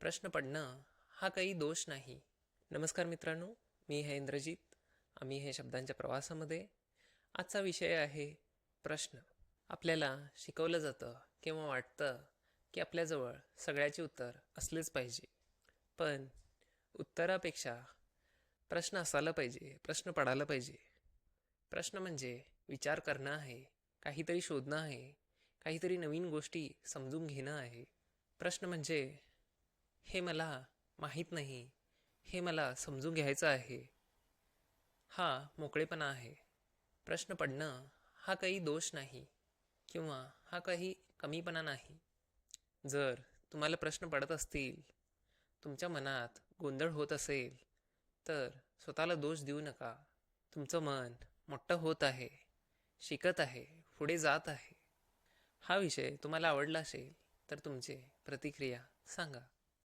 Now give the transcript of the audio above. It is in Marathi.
प्रश्न पडणं हा काही दोष नाही. नमस्कार मित्रांनो, मी आहे इंद्रजित. आम्ही हे शब्दांच्या प्रवासामध्ये. आजचा विषय आहे प्रश्न. आपल्याला शिकवलं जातं किंवा वाटतं की आपल्याजवळ सगळ्याचे उत्तर असलेच पाहिजे. पण उत्तरापेक्षा प्रश्न असायला पाहिजे, प्रश्न पडायला पाहिजे. प्रश्न म्हणजे विचार करणं आहे, काहीतरी शोधणं आहे, काहीतरी नवीन गोष्टी समजून घेणं आहे. प्रश्न म्हणजे हे मला माहीत नाही, हे मला समजून घ्यायचं आहे, हा मोकळेपणा आहे. प्रश्न पडणं हा काही दोष नाही किंवा हा काही कमीपणा नाही. जर तुम्हाला प्रश्न पडत असतील, तुमच्या मनात गोंधळ होत असेल, तर स्वतःला दोष देऊ नका. तुमचं मन मोठं होत आहे, शिकत आहे, पुढे जात आहे. हा विषय तुम्हाला आवडला असेल तर तुमची प्रतिक्रिया सांगा.